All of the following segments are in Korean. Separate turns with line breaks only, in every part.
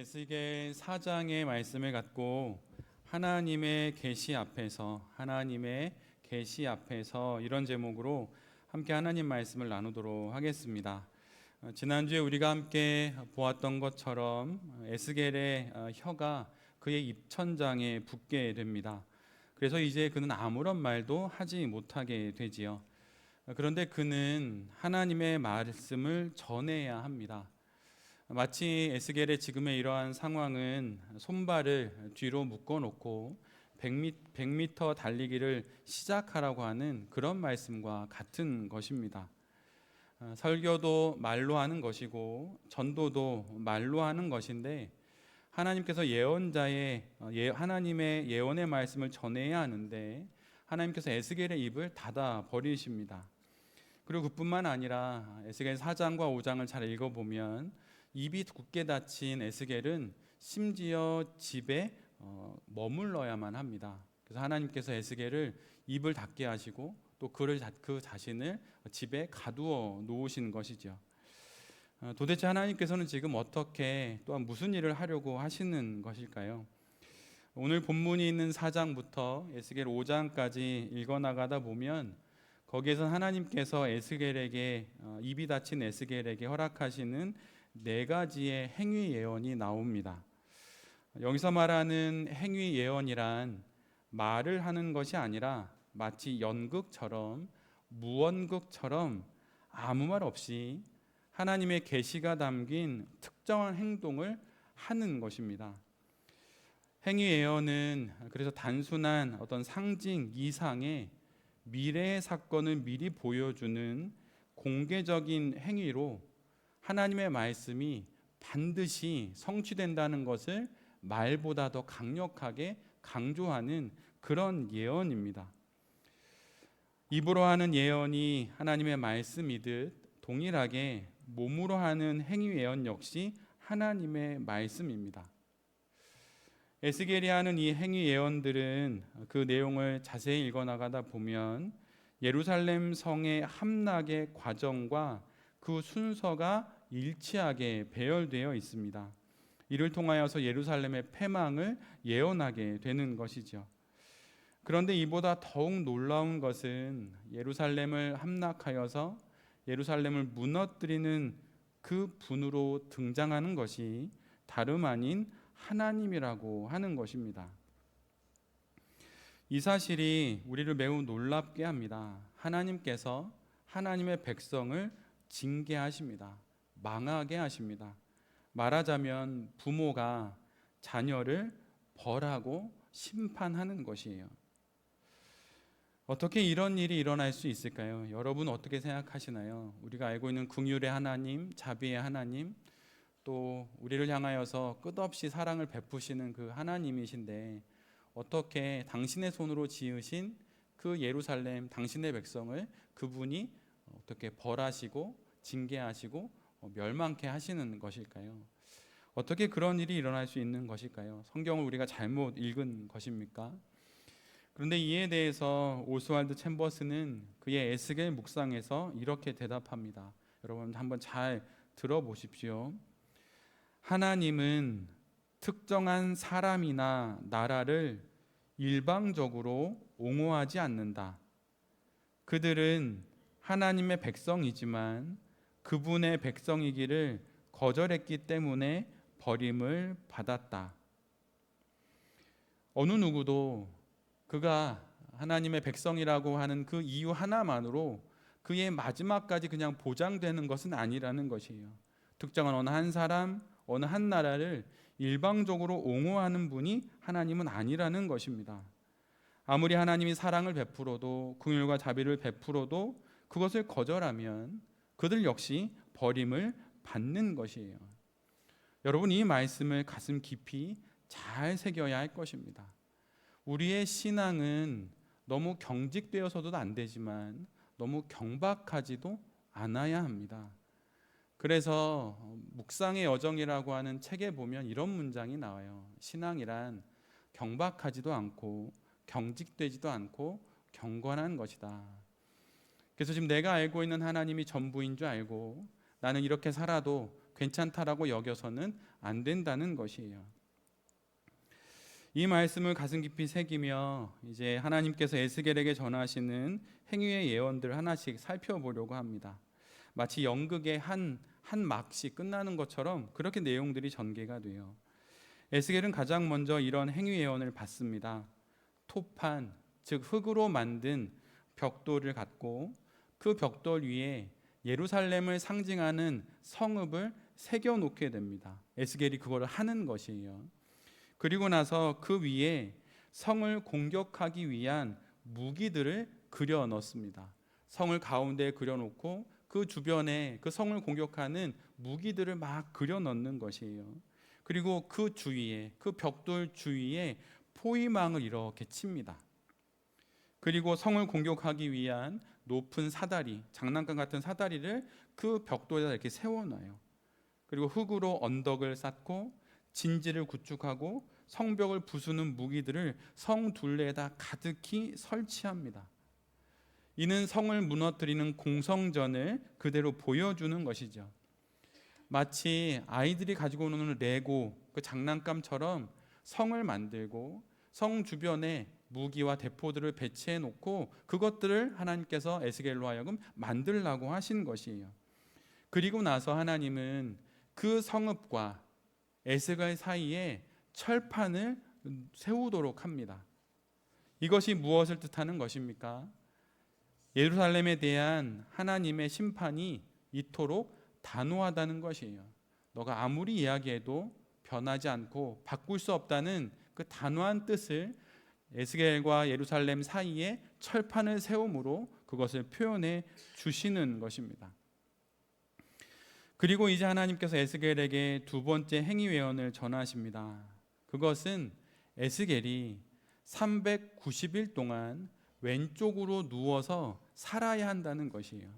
에스겔 4장의 말씀을 갖고 하나님의 계시 앞에서 이런 제목으로 함께 하나님 말씀을 나누도록 하겠습니다. 지난주에 우리가 함께 보았던 것처럼 에스겔의 혀가 그의 입천장에 붙게 됩니다. 그래서 이제 그는 아무런 말도 하지 못하게 되지요. 그런데 그는 하나님의 말씀을 전해야 합니다. 마치 에스겔의 지금의 이러한 상황은 손발을 뒤로 묶어놓고 100m 달리기를 시작하라고 하는 그런 말씀과 같은 것입니다. 설교도 말로 하는 것이고 전도도 말로 하는 것인데 하나님께서 하나님의 예언의 말씀을 전해야 하는데 하나님께서 에스겔의 입을 닫아 버리십니다. 그리고 그뿐만 아니라 에스겔 4장과 5장을 잘 읽어보면 입이 굳게 닫힌 에스겔은 심지어 집에 머물러야만 합니다. 그래서 하나님께서 에스겔을 입을 닫게 하시고 또 그 자신을 집에 가두어 놓으신 것이죠. 도대체 하나님께서는 지금 어떻게 또한 무슨 일을 하려고 하시는 것일까요? 오늘 본문이 있는 4장부터 에스겔 5장까지 읽어나가다 보면 거기에서 하나님께서 입이 닫힌 에스겔에게 허락하시는 4가지의 행위 예언이 나옵니다. 여기서 말하는 행위 예언이란 말을 하는 것이 아니라 마치 연극처럼 무언극처럼 아무 말 없이 하나님의 계시가 담긴 특정한 행동을 하는 것입니다. 행위 예언은 그래서 단순한 어떤 상징 이상의 미래의 사건을 미리 보여주는 공개적인 행위로 하나님의 말씀이 반드시 성취된다는 것을 말보다 더 강력하게 강조하는 그런 예언입니다. 입으로 하는 예언이 하나님의 말씀이듯 동일하게 몸으로 하는 행위 예언 역시 하나님의 말씀입니다. 에스겔이 하는 이 행위 예언들은 그 내용을 자세히 읽어나가다 보면 예루살렘 성의 함락의 과정과 그 순서가 일치하게 배열되어 있습니다. 이를 통하여서 예루살렘의 패망을 예언하게 되는 것이죠. 그런데 이보다 더욱 놀라운 것은 예루살렘을 함락하여서 예루살렘을 무너뜨리는 그 분으로 등장하는 것이 다름 아닌 하나님이라고 하는 것입니다. 이 사실이 우리를 매우 놀랍게 합니다. 하나님께서 하나님의 백성을 징계하십니다. 망하게 하십니다. 말하자면 부모가 자녀를 벌하고 심판하는 것이에요. 어떻게 이런 일이 일어날 수 있을까요? 여러분 어떻게 생각하시나요? 우리가 알고 있는 긍휼의 하나님, 자비의 하나님, 또 우리를 향하여서 끝없이 사랑을 베푸시는 그 하나님이신데 어떻게 당신의 손으로 지으신 그 예루살렘, 당신의 백성을 그분이 어떻게 벌하시고 징계하시고 멸망케 하시는 것일까요? 어떻게 그런 일이 일어날 수 있는 것일까요? 성경을 우리가 잘못 읽은 것입니까? 그런데 이에 대해서 오스왈드 챔버스는 그의 에스겔 묵상에서 이렇게 대답합니다. 여러분 한번 잘 들어보십시오. 하나님은 특정한 사람이나 나라를 일방적으로 옹호하지 않는다. 그들은 하나님의 백성이지만 그분의 백성이기를 거절했기 때문에 버림을 받았다. 어느 누구도 그가 하나님의 백성이라고 하는 그 이유 하나만으로 그의 마지막까지 그냥 보장되는 것은 아니라는 것이에요. 특정한 어느 한 사람, 어느 한 나라를 일방적으로 옹호하는 분이 하나님은 아니라는 것입니다. 아무리 하나님이 사랑을 베풀어도 긍휼과 자비를 베풀어도 그것을 거절하면 그들 역시 버림을 받는 것이에요. 여러분 이 말씀을 가슴 깊이 잘 새겨야 할 것입니다. 우리의 신앙은 너무 경직되어서도 안 되지만 너무 경박하지도 않아야 합니다. 그래서 묵상의 여정이라고 하는 책에 보면 이런 문장이 나와요. 신앙이란 경박하지도 않고 경직되지도 않고 경건한 것이다. 그래서 지금 내가 알고 있는 하나님이 전부인 줄 알고 나는 이렇게 살아도 괜찮다라고 여겨서는 안 된다는 것이에요. 이 말씀을 가슴 깊이 새기며 이제 하나님께서 에스겔에게 전하시는 행위의 예언들 하나씩 살펴보려고 합니다. 마치 연극의 한 막씩 끝나는 것처럼 그렇게 내용들이 전개가 돼요. 에스겔은 가장 먼저 이런 행위 예언을 받습니다. 토판, 즉 흙으로 만든 벽돌을 갖고 그 벽돌 위에 예루살렘을 상징하는 성읍을 새겨 놓게 됩니다. 에스겔이 그걸 하는 것이에요. 그리고 나서 그 위에 성을 공격하기 위한 무기들을 그려 넣습니다. 성을 가운데에 그려 놓고 그 주변에 그 성을 공격하는 무기들을 막 그려 넣는 것이에요. 그리고 그 주위에, 그 벽돌 주위에 포위망을 이렇게 칩니다. 그리고 성을 공격하기 위한 높은 사다리, 장난감 같은 사다리를 그 벽돌에다 이렇게 세워놔요. 그리고 흙으로 언덕을 쌓고 진지를 구축하고 성벽을 부수는 무기들을 성 둘레에다 가득히 설치합니다. 이는 성을 무너뜨리는 공성전을 그대로 보여주는 것이죠. 마치 아이들이 가지고 오는 레고 그 장난감처럼 성을 만들고 성 주변에 무기와 대포들을 배치해 놓고 그것들을 하나님께서 에스겔로 하여금 만들라고 하신 것이에요. 그리고 나서 하나님은 그 성읍과 에스겔 사이에 철판을 세우도록 합니다. 이것이 무엇을 뜻하는 것입니까? 예루살렘에 대한 하나님의 심판이 이토록 단호하다는 것이에요. 너가 아무리 이야기해도 변하지 않고 바꿀 수 없다는 그 단호한 뜻을 에스겔과 예루살렘 사이에 철판을 세움으로 그것을 표현해 주시는 것입니다. 그리고 이제 하나님께서 에스겔에게 두 번째 행위 예언을 전하십니다. 그것은 에스겔이 390일 동안 왼쪽으로 누워서 살아야 한다는 것이에요.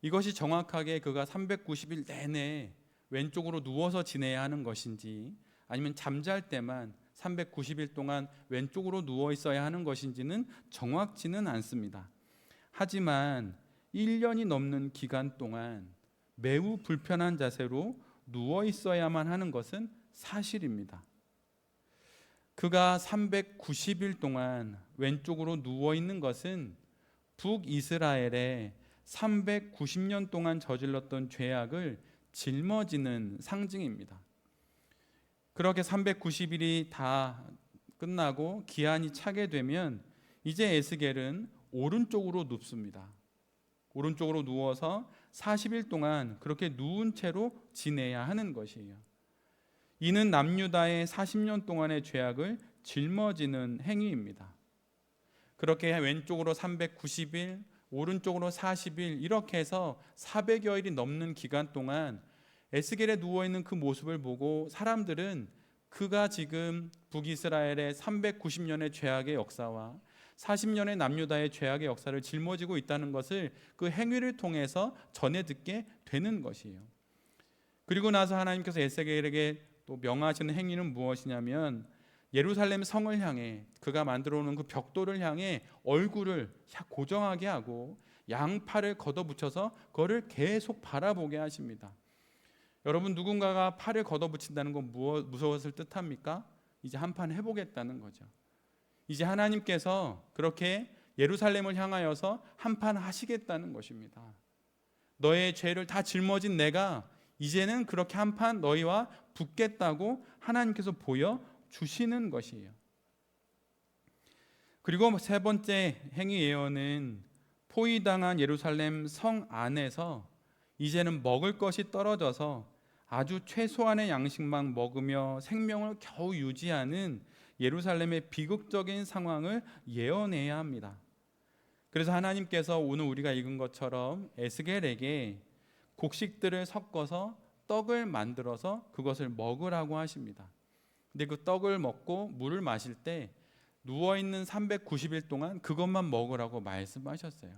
이것이 정확하게 그가 390일 내내 왼쪽으로 누워서 지내야 하는 것인지 아니면 잠잘 때만 390일 동안 왼쪽으로 누워 있어야 하는 것인지는 정확치는 않습니다. 하지만 1년이 넘는 기간 동안 매우 불편한 자세로 누워 있어야만 하는 것은 사실입니다. 그가 390일 동안 왼쪽으로 누워 있는 것은 북이스라엘에 390년 동안 저질렀던 죄악을 짊어지는 상징입니다. 그렇게 390일이 다 끝나고 기한이 차게 되면 이제 에스겔은 오른쪽으로 눕습니다. 오른쪽으로 누워서 40일 동안 그렇게 누운 채로 지내야 하는 것이에요. 이는 남유다의 40년 동안의 죄악을 짊어지는 행위입니다. 그렇게 왼쪽으로 390일, 오른쪽으로 40일 이렇게 해서 400여일이 넘는 기간 동안 에스겔에 누워있는 그 모습을 보고 사람들은 그가 지금 북이스라엘의 390년의 죄악의 역사와 40년의 남유다의 죄악의 역사를 짊어지고 있다는 것을 그 행위를 통해서 전해 듣게 되는 것이에요. 그리고 나서 하나님께서 에스겔에게 또 명하시는 행위는 무엇이냐면 예루살렘 성을 향해 그가 만들어 놓은 그 벽돌을 향해 얼굴을 고정하게 하고 양팔을 걷어붙여서 그거를 계속 바라보게 하십니다. 여러분, 누군가가 팔을 걷어붙인다는 건 무엇을 뜻합니까? 이제 한판 해보겠다는 거죠. 이제 하나님께서 그렇게 예루살렘을 향하여서 한판 하시겠다는 것입니다. 너의 죄를 다 짊어진 내가 이제는 그렇게 한판 너희와 붙겠다고 하나님께서 보여주시는 것이에요. 그리고 세 번째 행위 예언은 포위당한 예루살렘 성 안에서 이제는 먹을 것이 떨어져서 아주 최소한의 양식만 먹으며 생명을 겨우 유지하는 예루살렘의 비극적인 상황을 예언해야 합니다. 그래서 하나님께서 오늘 우리가 읽은 것처럼 에스겔에게 곡식들을 섞어서 떡을 만들어서 그것을 먹으라고 하십니다. 근데 그 떡을 먹고 물을 마실 때 누워있는 390일 동안 그것만 먹으라고 말씀하셨어요.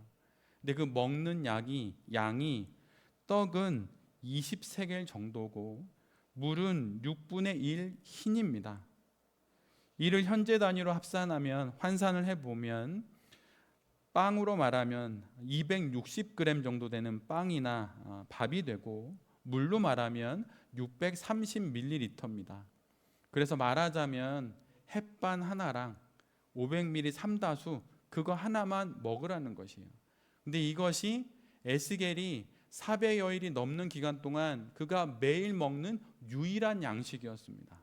근데 그 먹는 양이 떡은 20세겔 정도고 물은 6분의 1 흰입니다. 이를 현재 단위로 합산하면 환산을 해보면 빵으로 말하면 260g 정도 되는 빵이나 밥이 되고 물로 말하면 630ml입니다. 그래서 말하자면 햇반 하나랑 500ml 삼다수 그거 하나만 먹으라는 것이에요. 근데 이것이 에스겔이 400여일이 넘는 기간 동안 그가 매일 먹는 유일한 양식이었습니다.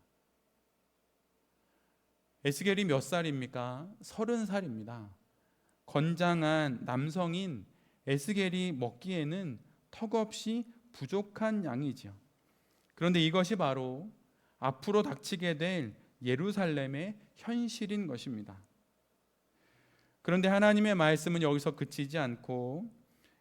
에스겔이 몇 살입니까? 30살입니다. 건장한 남성인 에스겔이 먹기에는 턱없이 부족한 양이지요. 그런데 이것이 바로 앞으로 닥치게 될 예루살렘의 현실인 것입니다. 그런데 하나님의 말씀은 여기서 그치지 않고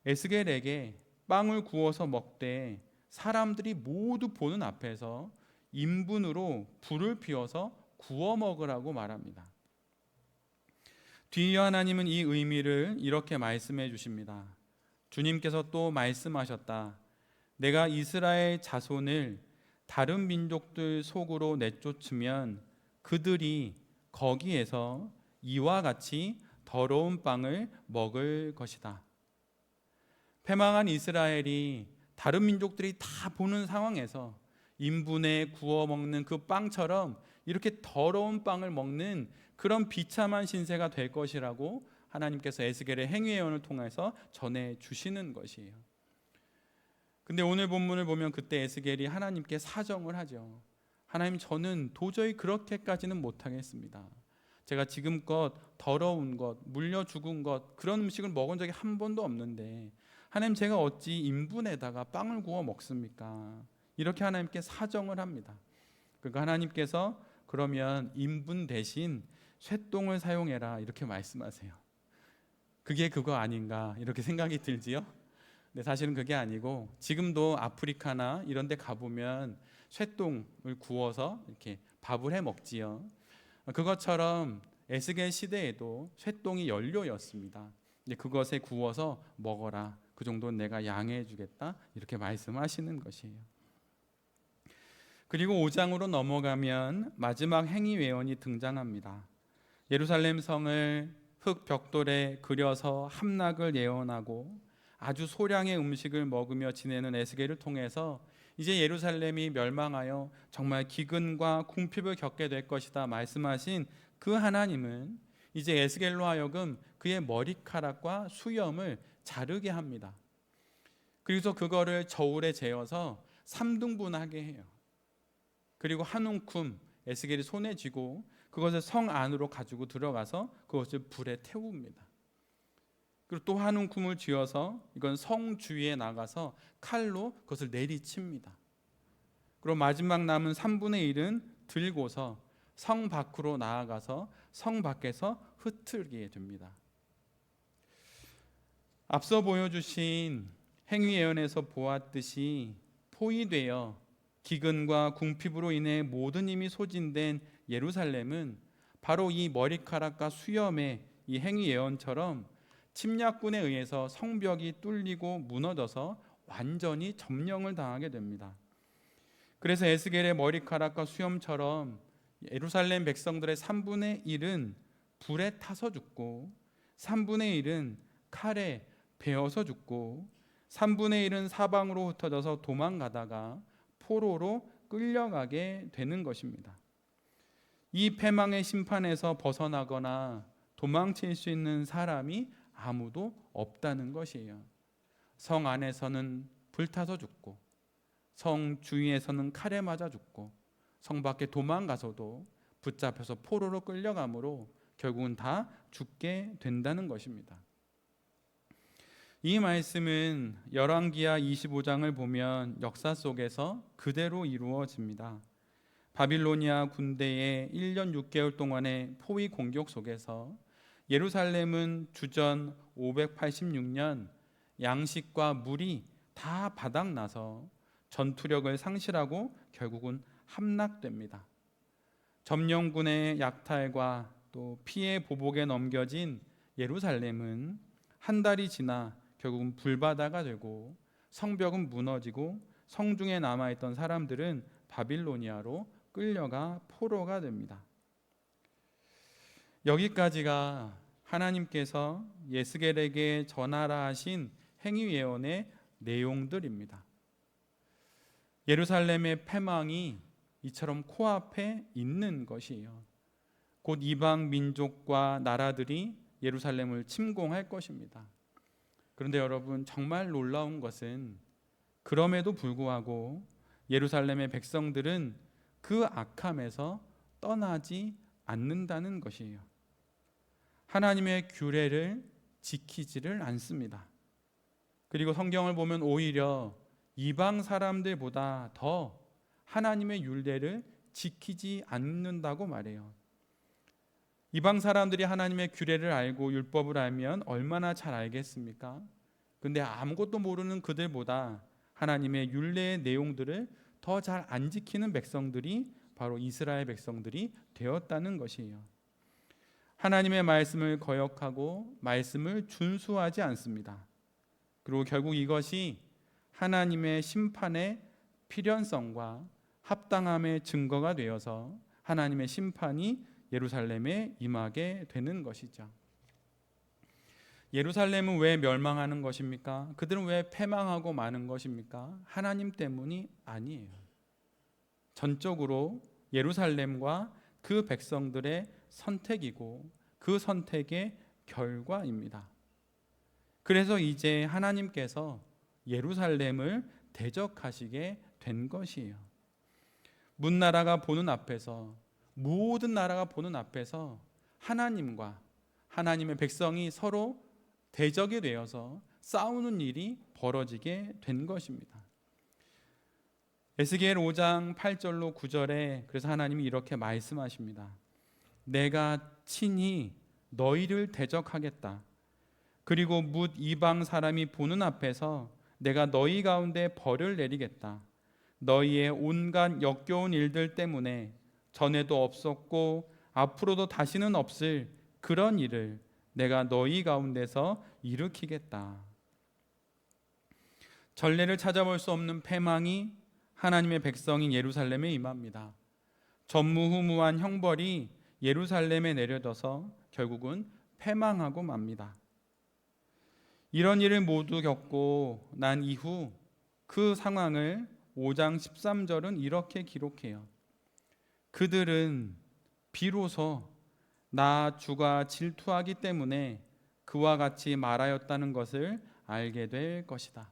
에스겔에게 빵을 구워서 먹되 사람들이 모두 보는 앞에서 인분으로 불을 피워서 구워 먹으라고 말합니다. 뒤이어 하나님은 이 의미를 이렇게 말씀해 주십니다. 주님께서 또 말씀하셨다. 내가 이스라엘 자손을 다른 민족들 속으로 내쫓으면 그들이 거기에서 이와 같이 더러운 빵을 먹을 것이다. 패망한 이스라엘이 다른 민족들이 다 보는 상황에서 인분에 구워 먹는 그 빵처럼 이렇게 더러운 빵을 먹는 그런 비참한 신세가 될 것이라고 하나님께서 에스겔의 행위예언을 통해서 전해 주시는 것이에요. 근데 오늘 본문을 보면 그때 에스겔이 하나님께 사정을 하죠. 하나님, 저는 도저히 그렇게까지는 못하겠습니다. 제가 지금껏 더러운 것, 물려 죽은 것, 그런 음식을 먹은 적이 한 번도 없는데 하나님, 제가 어찌 인분에다가 빵을 구워 먹습니까? 이렇게 하나님께 사정을 합니다. 그러니까 하나님께서 그러면 인분 대신 쇠똥을 사용해라 이렇게 말씀하세요. 그게 그거 아닌가 이렇게 생각이 들지요. 근데 사실은 그게 아니고 지금도 아프리카나 이런 데 가보면 쇠똥을 구워서 이렇게 밥을 해 먹지요. 그것처럼 에스겔 시대에도 쇠똥이 연료였습니다. 그것에 구워서 먹어라. 그 정도는 내가 양해해 주겠다. 이렇게 말씀하시는 것이에요. 그리고 5장으로 넘어가면 마지막 행위회원이 등장합니다. 예루살렘 성을 흙 벽돌에 그려서 함락을 예언하고 아주 소량의 음식을 먹으며 지내는 에스겔을 통해서 이제 예루살렘이 멸망하여 정말 기근과 궁핍을 겪게 될 것이다 말씀하신 그 하나님은 이제 에스겔로 하여금 그의 머리카락과 수염을 자르게 합니다. 그래서 그거를 저울에 재어서 3등분하게 해요. 그리고 한 움큼 에스겔이 손에 쥐고 그것을 성 안으로 가지고 들어가서 그것을 불에 태웁니다. 그리고 또 한 움큼을 쥐어서 이건 성 주위에 나가서 칼로 그것을 내리칩니다. 그리고 마지막 남은 3분의 1은 들고서 성 밖으로 나아가서 성 밖에서 흩트게 됩니다. 앞서 보여주신 행위 예언에서 보았듯이 포위되어 기근과 궁핍으로 인해 모든 힘이 소진된 예루살렘은 바로 이 머리카락과 수염의 이 행위 예언처럼 침략군에 의해서 성벽이 뚫리고 무너져서 완전히 점령을 당하게 됩니다. 그래서 에스겔의 머리카락과 수염처럼 예루살렘 백성들의 3분의 1은 불에 타서 죽고 3분의 1은 칼에 베어서 죽고 3분의 1은 사방으로 흩어져서 도망가다가 포로로 끌려가게 되는 것입니다. 이 패망의 심판에서 벗어나거나 도망칠 수 있는 사람이 아무도 없다는 것이에요. 성 안에서는 불타서 죽고 성 주위에서는 칼에 맞아 죽고 성 밖에 도망가서도 붙잡혀서 포로로 끌려가므로 결국은 다 죽게 된다는 것입니다. 이 말씀은 열왕기하 25장을 보면 역사 속에서 그대로 이루어집니다. 바빌로니아 군대의 1년 6개월 동안의 포위 공격 속에서 예루살렘은 주전 586년 양식과 물이 다 바닥나서 전투력을 상실하고 결국은 함락됩니다. 점령군의 약탈과 또 피해 보복에 넘겨진 예루살렘은 한 달이 지나 결국은 불바다가 되고 성벽은 무너지고 성중에 남아있던 사람들은 바빌로니아로 끌려가 포로가 됩니다. 여기까지가 하나님께서 에스겔에게 전하라 하신 행위 예언의 내용들입니다. 예루살렘의 패망이 이처럼 코앞에 있는 것이에요. 곧 이방 민족과 나라들이 예루살렘을 침공할 것입니다. 그런데 여러분, 정말 놀라운 것은 그럼에도 불구하고 예루살렘의 백성들은 그 악함에서 떠나지 않는다는 것이에요. 하나님의 규례를 지키지를 않습니다. 그리고 성경을 보면 오히려 이방 사람들보다 더 하나님의 율례를 지키지 않는다고 말해요. 이방 사람들이 하나님의 규례를 알고 율법을 알면 얼마나 잘 알겠습니까? 근데 아무것도 모르는 그들보다 하나님의 율례의 내용들을 더 잘 안 지키는 백성들이 바로 이스라엘 백성들이 되었다는 것이에요. 하나님의 말씀을 거역하고 말씀을 준수하지 않습니다. 그리고 결국 이것이 하나님의 심판의 필연성과 합당함의 증거가 되어서 하나님의 심판이 예루살렘에 임하게 되는 것이죠. 예루살렘은 왜 멸망하는 것입니까? 그들은 왜 패망하고 마는 것입니까? 하나님 때문이 아니에요. 전적으로 예루살렘과 그 백성들의 선택이고 그 선택의 결과입니다. 그래서 이제 하나님께서 예루살렘을 대적하시게 된 것이에요. 문나라가 보는 앞에서, 모든 나라가 보는 앞에서 하나님과 하나님의 백성이 서로 대적이 되어서 싸우는 일이 벌어지게 된 것입니다. 에스겔 5장 8절로 9절에 그래서 하나님이 이렇게 말씀하십니다. 내가 친히 너희를 대적하겠다. 그리고 뭇 이방 사람이 보는 앞에서 내가 너희 가운데 벌을 내리겠다. 너희의 온갖 역겨운 일들 때문에 전에도 없었고 앞으로도 다시는 없을 그런 일을 내가 너희 가운데서 일으키겠다. 전례를 찾아볼 수 없는 패망이 하나님의 백성인 예루살렘에 임합니다. 전무후무한 형벌이 예루살렘에 내려져서 결국은 패망하고 맙니다. 이런 일을 모두 겪고 난 이후 그 상황을 5장 13절은 이렇게 기록해요. 그들은 비로소 나 주가 질투하기 때문에 그와 같이 말하였다는 것을 알게 될 것이다.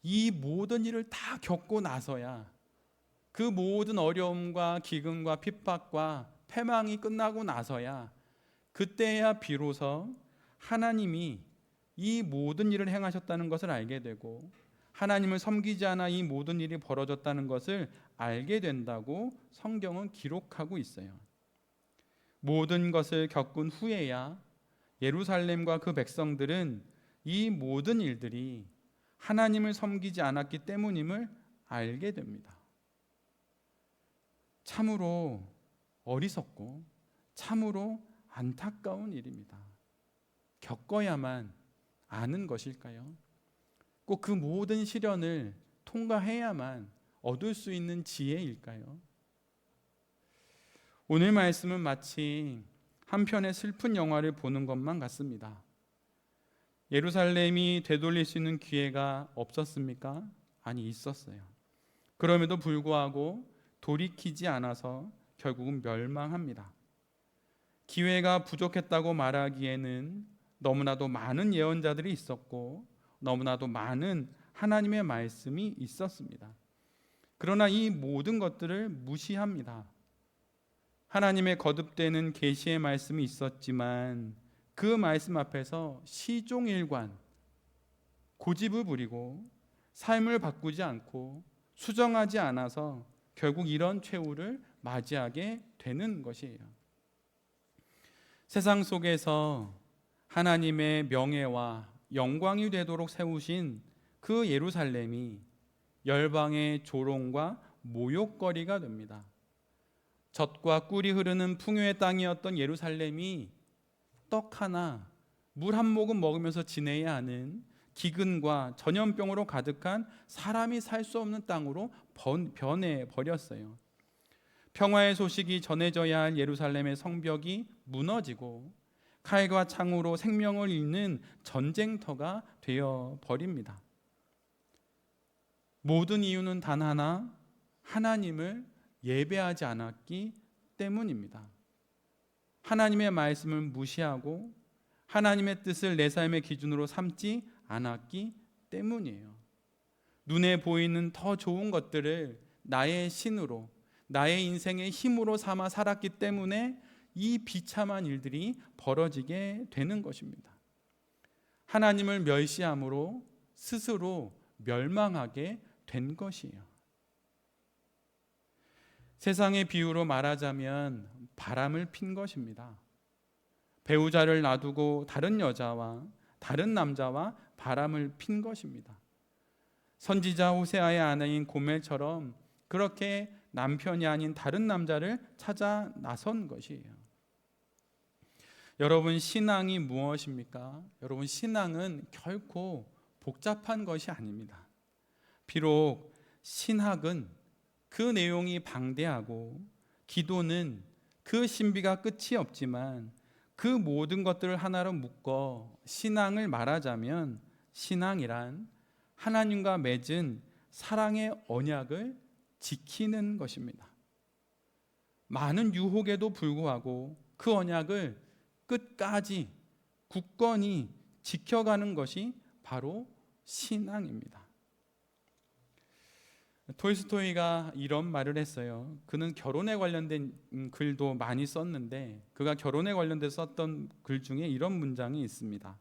이 모든 일을 다 겪고 나서야, 그 모든 어려움과 기근과 핍박과 패망이 끝나고 나서야, 그때야 비로소 하나님이 이 모든 일을 행하셨다는 것을 알게 되고 하나님을 섬기지 않아 이 모든 일이 벌어졌다는 것을 알게 된다고 성경은 기록하고 있어요. 모든 것을 겪은 후에야 예루살렘과 그 백성들은 이 모든 일들이 하나님을 섬기지 않았기 때문임을 알게 됩니다. 참으로 어리석고 참으로 안타까운 일입니다. 겪어야만 아는 것일까요? 꼭 그 모든 시련을 통과해야만 얻을 수 있는 지혜일까요? 오늘 말씀은 마치 한 편의 슬픈 영화를 보는 것만 같습니다. 예루살렘이 되돌릴 수 있는 기회가 없었습니까? 아니, 있었어요. 그럼에도 불구하고 돌이키지 않아서 결국은 멸망합니다. 기회가 부족했다고 말하기에는 너무나도 많은 예언자들이 있었고 너무나도 많은 하나님의 말씀이 있었습니다. 그러나 이 모든 것들을 무시합니다. 하나님의 거듭되는 계시의 말씀이 있었지만 그 말씀 앞에서 시종일관 고집을 부리고 삶을 바꾸지 않고 수정하지 않아서 결국 이런 최후를 맞이하게 되는 것이에요. 세상 속에서 하나님의 명예와 영광이 되도록 세우신 그 예루살렘이 열방의 조롱과 모욕거리가 됩니다. 젖과 꿀이 흐르는 풍요의 땅이었던 예루살렘이 떡 하나, 물 한 모금 먹으면서 지내야 하는 기근과 전염병으로 가득한 사람이 살 수 없는 땅으로 변해버렸어요. 평화의 소식이 전해져야 할 예루살렘의 성벽이 무너지고 칼과 창으로 생명을 잃는 전쟁터가 되어버립니다. 모든 이유는 단 하나, 하나님을 예배하지 않았기 때문입니다. 하나님의 말씀을 무시하고 하나님의 뜻을 내 삶의 기준으로 삼지 않았기 때문이에요. 눈에 보이는 더 좋은 것들을 나의 신으로, 나의 인생의 힘으로 삼아 살았기 때문에 이 비참한 일들이 벌어지게 되는 것입니다. 하나님을 멸시함으로 스스로 멸망하게 된 것이에요. 세상의 비유로 말하자면 바람을 핀 것입니다. 배우자를 놔두고 다른 여자와 다른 남자와 바람을 핀 것입니다. 선지자 호세아의 아내인 고멜처럼 그렇게 남편이 아닌 다른 남자를 찾아 나선 것이에요. 여러분, 신앙이 무엇입니까? 여러분, 신앙은 결코 복잡한 것이 아닙니다. 비록 신학은 그 내용이 방대하고 기도는 그 신비가 끝이 없지만 그 모든 것들을 하나로 묶어 신앙을 말하자면 신앙이란 하나님과 맺은 사랑의 언약을 지키는 것입니다. 많은 유혹에도 불구하고 그 언약을 끝까지 굳건히 지켜가는 것이 바로 신앙입니다. 톨스토이가 이런 말을 했어요. 그는 결혼에 관련된 글도 많이 썼는데 그가 결혼에 관련돼서 썼던 글 중에 이런 문장이 있습니다.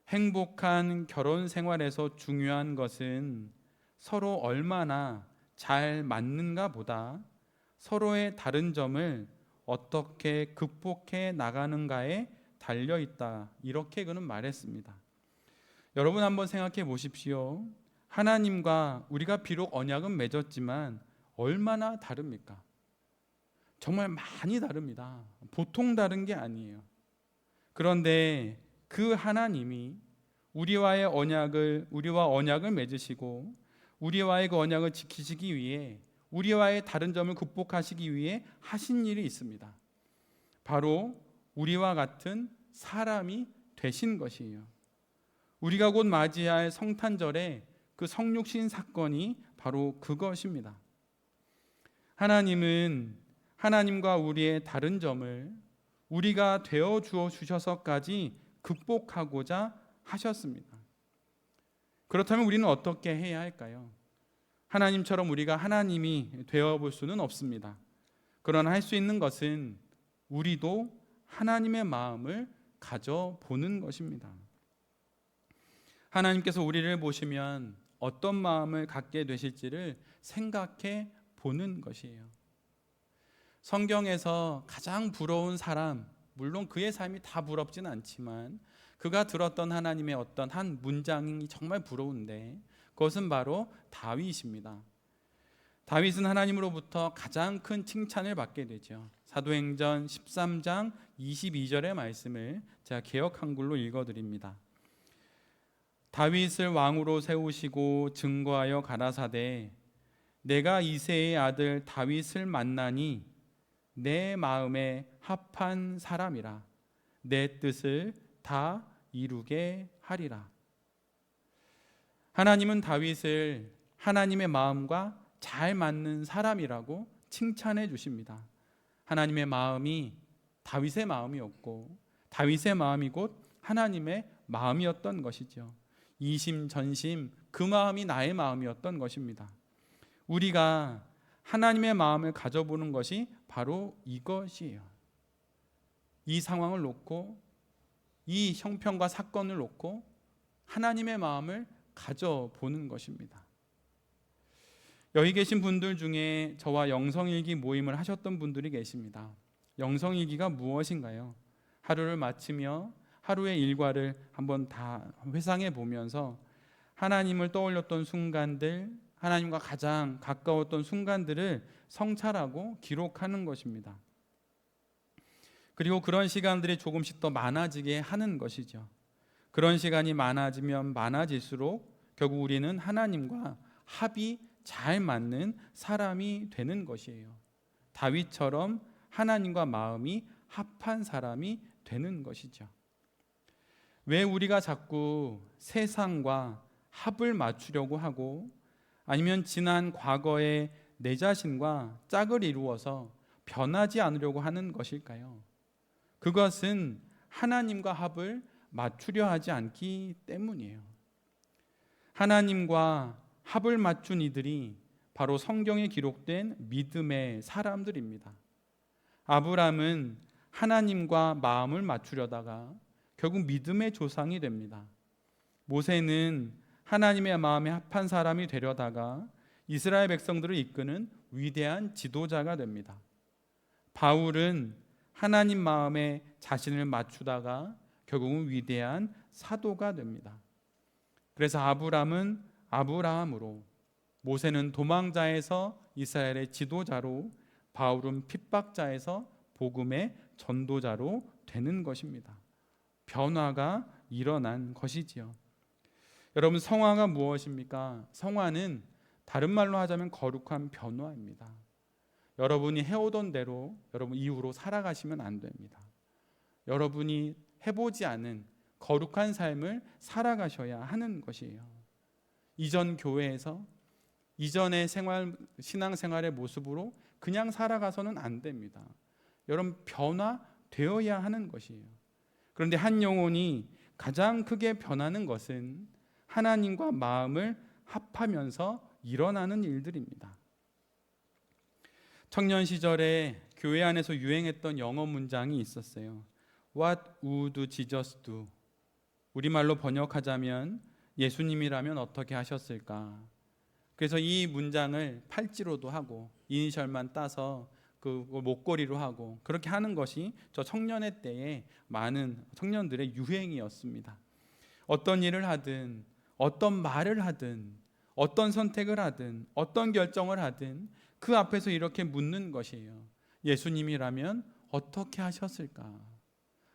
행복한 결혼 생활에서 중요한 것은 서로 얼마나 잘 맞는가 보다 서로의 다른 점을 어떻게 극복해 나가는가에 달려 있다. 이렇게 그는 말했습니다. 여러분 한번 생각해 보십시오. 하나님과 우리가 비록 언약은 맺었지만 얼마나 다릅니까? 정말 많이 다릅니다. 보통 다른 게 아니에요. 그런데 그 하나님이 우리와 언약을 맺으시고 우리와의 그 언약을 지키시기 위해 우리와의 다른 점을 극복하시기 위해 하신 일이 있습니다. 바로 우리와 같은 사람이 되신 것이에요. 우리가 곧 맞이할 성탄절에 그 성육신 사건이 바로 그것입니다. 하나님은 하나님과 우리의 다른 점을 우리가 되어 주어 주셔서까지 극복하고자 하셨습니다. 그렇다면 우리는 어떻게 해야 할까요? 하나님처럼 우리가 하나님이 되어 볼 수는 없습니다. 그러나 할 수 있는 것은 우리도 하나님의 마음을 가져보는 것입니다. 하나님께서 우리를 보시면 어떤 마음을 갖게 되실지를 생각해 보는 것이에요. 성경에서 가장 부러운 사람, 물론 그의 삶이 다 부럽지는 않지만 그가 들었던 하나님의 어떤 한 문장이 정말 부러운데 그것은 바로 다윗입니다. 다윗은 하나님으로부터 가장 큰 칭찬을 받게 되죠. 사도행전 13장 22절의 말씀을 제가 개역 한글로 읽어드립니다. 다윗을 왕으로 세우시고 증거하여 가라사대 내가 이새의 아들 다윗을 만나니 내 마음에 합한 사람이라 내 뜻을 다 이루게 하리라. 하나님은 다윗을 하나님의 마음과 잘 맞는 사람이라고 칭찬해 주십니다. 하나님의 마음이 다윗의 마음이었고 다윗의 마음이 곧 하나님의 마음이었던 것이죠. 이심전심 그 마음이 나의 마음이었던 것입니다. 우리가 하나님의 마음을 가져보는 것이 바로 이것이에요. 이 상황을 놓고 이 형편과 사건을 놓고 하나님의 마음을 가져보는 것입니다. 여기 계신 분들 중에 저와 영성일기 모임을 하셨던 분들이 계십니다. 영성일기가 무엇인가요? 하루를 마치며 하루의 일과를 한번 다 회상해 보면서 하나님을 떠올렸던 순간들, 하나님과 가장 가까웠던 순간들을 성찰하고 기록하는 것입니다. 그리고 그런 시간들이 조금씩 더 많아지게 하는 것이죠. 그런 시간이 많아지면 많아질수록 결국 우리는 하나님과 합이 잘 맞는 사람이 되는 것이에요. 다윗처럼 하나님과 마음이 합한 사람이 되는 것이죠. 왜 우리가 자꾸 세상과 합을 맞추려고 하고 아니면 지난 과거의 내 자신과 짝을 이루어서 변하지 않으려고 하는 것일까요? 그것은 하나님과 합을 맞추려 하지 않기 때문이에요. 하나님과 합을 맞춘 이들이 바로 성경에 기록된 믿음의 사람들입니다. 아브람은 하나님과 마음을 맞추려다가 결국 믿음의 조상이 됩니다. 모세는 하나님의 마음에 합한 사람이 되려다가 이스라엘 백성들을 이끄는 위대한 지도자가 됩니다. 바울은 하나님 마음에 자신을 맞추다가 결국은 위대한 사도가 됩니다. 그래서 아브람은 아브라함으로, 모세는 도망자에서 이스라엘의 지도자로, 바울은 핍박자에서 복음의 전도자로 되는 것입니다. 변화가 일어난 것이지요. 여러분, 성화가 무엇입니까? 성화는 다른 말로 하자면 거룩한 변화입니다. 여러분이 해오던 대로 여러분 이후로 살아가시면 안 됩니다. 여러분이 해보지 않은 거룩한 삶을 살아가셔야 하는 것이에요. 이전 교회에서 이전의 신앙생활의 모습으로 그냥 살아가서는 안 됩니다. 여러분, 변화되어야 하는 것이에요. 그런데 한 영혼이 가장 크게 변하는 것은 하나님과 마음을 합하면서 일어나는 일들입니다. 청년 시절에 교회 안에서 유행했던 영어 문장이 있었어요. What would Jesus do? 우리말로 번역하자면 예수님이라면 어떻게 하셨을까? 그래서 이 문장을 팔찌로도 하고 이니셜만 따서 그 목걸이로 하고 그렇게 하는 것이 저 청년의 때에 많은 청년들의 유행이었습니다. 어떤 일을 하든, 어떤 말을 하든, 어떤 선택을 하든, 어떤 결정을 하든 그 앞에서 이렇게 묻는 것이에요. 예수님이라면 어떻게 하셨을까?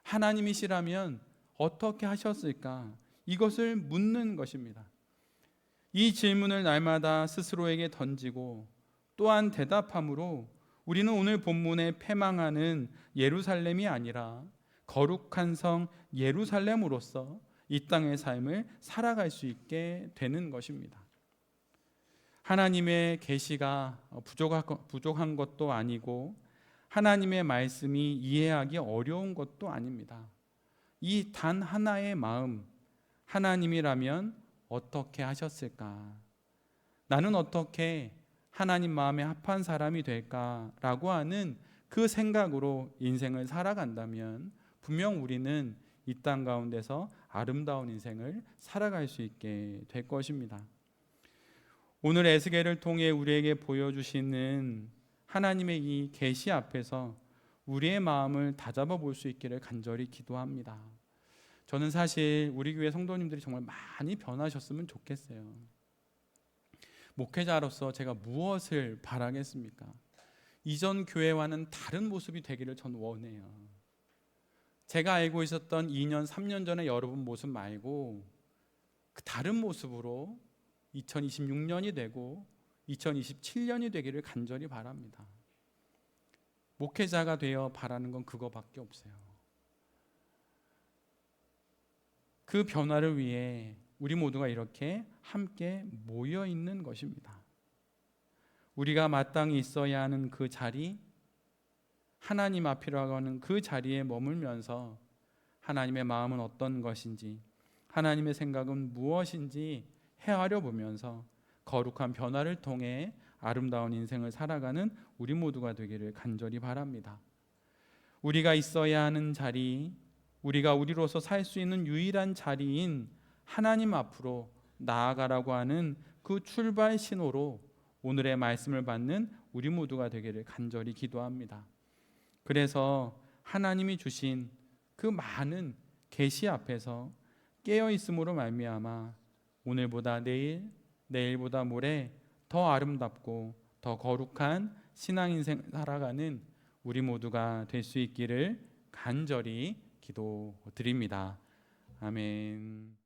하나님이시라면 어떻게 하셨을까? 이것을 묻는 것입니다. 이 질문을 날마다 스스로에게 던지고 또한 대답함으로 우리는 오늘 본문에 패망하는 예루살렘이 아니라 거룩한 성 예루살렘으로서 이 땅의 삶을 살아갈 수 있게 되는 것입니다. 하나님의 계시가 부족한 것도 아니고 하나님의 말씀이 이해하기 어려운 것도 아닙니다. 이 단 하나의 마음, 하나님이라면 어떻게 하셨을까? 나는 어떻게 하나님 마음에 합한 사람이 될까라고 하는 그 생각으로 인생을 살아간다면 분명 우리는 이 땅 가운데서 아름다운 인생을 살아갈 수 있게 될 것입니다. 오늘 에스겔을 통해 우리에게 보여주시는 하나님의 이 계시 앞에서 우리의 마음을 다잡아 볼 수 있기를 간절히 기도합니다. 저는 사실 우리 교회 성도님들이 정말 많이 변하셨으면 좋겠어요. 목회자로서 제가 무엇을 바라겠습니까? 이전 교회와는 다른 모습이 되기를 전 원해요. 제가 알고 있었던 2년, 3년 전의 여러분 모습 말고 그 다른 모습으로 2026년이 되고 2027년이 되기를 간절히 바랍니다. 목회자가 되어 바라는 건 그거밖에 없어요. 그 변화를 위해 우리 모두가 이렇게 함께 모여 있는 것입니다. 우리가 마땅히 있어야 하는 그 자리, 하나님 앞이라고 하는 그 자리에 머물면서 하나님의 마음은 어떤 것인지, 하나님의 생각은 무엇인지 헤아려 보면서 거룩한 변화를 통해 아름다운 인생을 살아가는 우리 모두가 되기를 간절히 바랍니다. 우리가 있어야 하는 자리, 우리가 우리로서 살 수 있는 유일한 자리인 하나님 앞으로 나아가라고 하는 그 출발 신호로 오늘의 말씀을 받는 우리 모두가 되기를 간절히 기도합니다. 그래서 하나님이 주신 그 많은 계시 앞에서 깨어 있음으로 말미암아 오늘보다 내일, 내일보다 모레 더 아름답고 더 거룩한 신앙 인생 살아가는 우리 모두가 될 수 있기를 간절히 기도드립니다. 아멘.